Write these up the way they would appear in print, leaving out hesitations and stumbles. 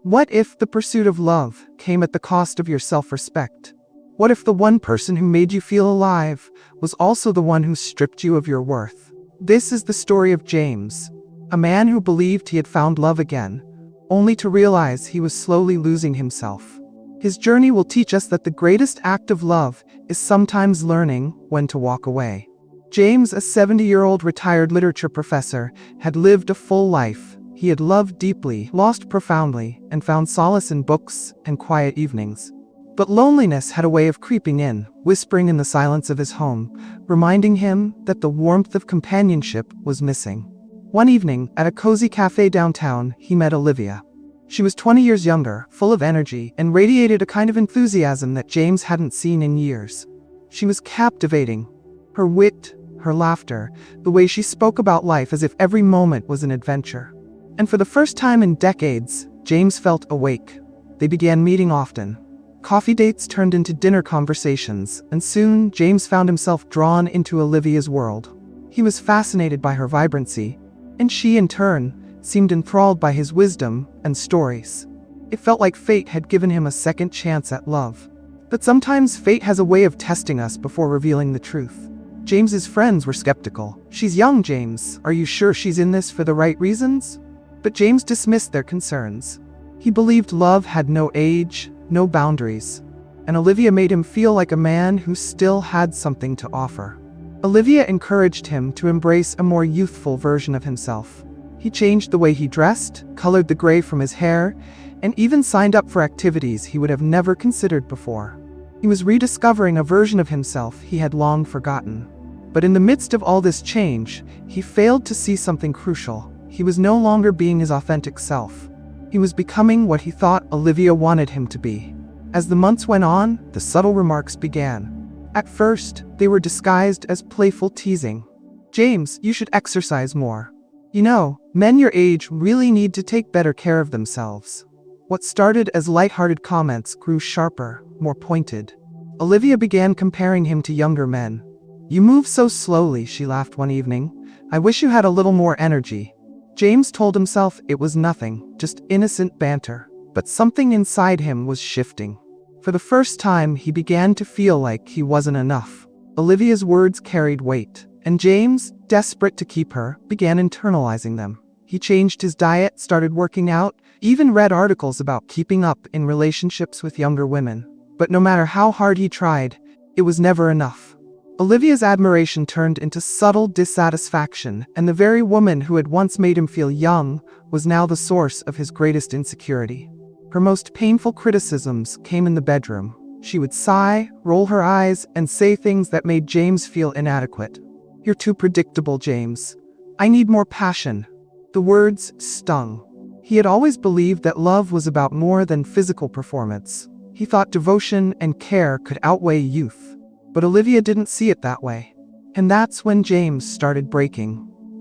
What if the pursuit of love came at the cost of your self-respect? What if the one person who made you feel alive was also the one who stripped you of your worth? This is the story of James, a man who believed he had found love again, only to realize he was slowly losing himself. His journey will teach us that the greatest act of love is sometimes learning when to walk away. James, a 70-year-old retired literature professor, had lived a full life. He had loved deeply, lost profoundly, and found solace in books and quiet evenings. But loneliness had a way of creeping in, whispering in the silence of his home, reminding him that the warmth of companionship was missing. One evening, at a cozy cafe downtown, he met Olivia. She was 20 years younger, full of energy, and radiated a kind of enthusiasm that James hadn't seen in years. She was captivating. Her wit, her laughter, the way she spoke about life as if every moment was an adventure. And for the first time in decades, James felt awake. They began meeting often. Coffee dates turned into dinner conversations, and soon James found himself drawn into Olivia's world. He was fascinated by her vibrancy, and she, in turn, seemed enthralled by his wisdom and stories. It felt like fate had given him a second chance at love. But sometimes fate has a way of testing us before revealing the truth. James's friends were skeptical. "She's young, James. Are you sure she's in this for the right reasons?" But James dismissed their concerns. He believed love had no age, no boundaries, and Olivia made him feel like a man who still had something to offer. Olivia encouraged him to embrace a more youthful version of himself. He changed the way he dressed, colored the gray from his hair, and even signed up for activities he would have never considered before. He was rediscovering a version of himself he had long forgotten. But in the midst of all this change, he failed to see something crucial. He was no longer being his authentic self. He was becoming what he thought Olivia wanted him to be. As the months went on, the subtle remarks began. At first, they were disguised as playful teasing. "James, you should exercise more. You know, men your age really need to take better care of themselves." What started as lighthearted comments grew sharper, more pointed. Olivia began comparing him to younger men. "You move so slowly," she laughed one evening. "I wish you had a little more energy." James told himself it was nothing, just innocent banter. But something inside him was shifting. For the first time, he began to feel like he wasn't enough. Olivia's words carried weight, and James, desperate to keep her, began internalizing them. He changed his diet, started working out, even read articles about keeping up in relationships with younger women. But no matter how hard he tried, it was never enough. Olivia's admiration turned into subtle dissatisfaction, and the very woman who had once made him feel young was now the source of his greatest insecurity. Her most painful criticisms came in the bedroom. She would sigh, roll her eyes, and say things that made James feel inadequate. "You're too predictable, James. I need more passion." The words stung. He had always believed that love was about more than physical performance. He thought devotion and care could outweigh youth. But Olivia didn't see it that way. And that's when James started breaking.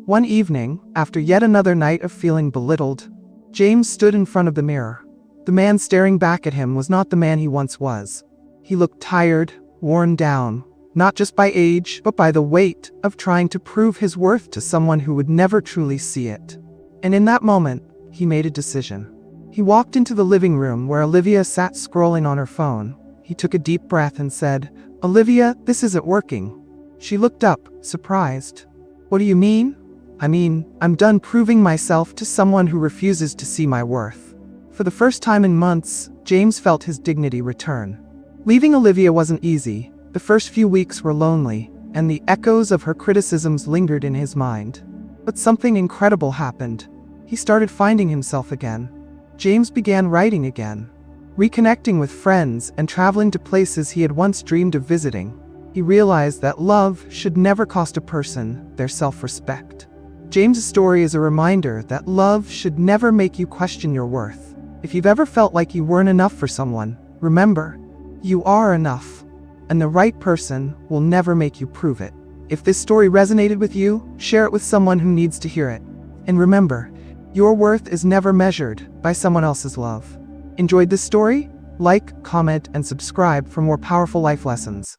One evening, after yet another night of feeling belittled, James stood in front of the mirror. The man staring back at him was not the man he once was. He looked tired, worn down, not just by age, but by the weight of trying to prove his worth to someone who would never truly see it. And in that moment, he made a decision. He walked into the living room where Olivia sat scrolling on her phone. He took a deep breath and said, "Olivia, this isn't working." She looked up, surprised. "What do you mean?" I'm done proving myself to someone who refuses to see my worth." For the first time in months, James felt his dignity return. Leaving Olivia wasn't easy. The first few weeks were lonely, and the echoes of her criticisms lingered in his mind. But something incredible happened. He started finding himself again. James began writing again, reconnecting with friends and traveling to places he had once dreamed of visiting. He realized that love should never cost a person their self-respect. James's story is a reminder that love should never make you question your worth. If you've ever felt like you weren't enough for someone, remember, you are enough, and the right person will never make you prove it. If this story resonated with you, share it with someone who needs to hear it. And remember, your worth is never measured by someone else's love. Enjoyed this story? Like, comment, and subscribe for more powerful life lessons.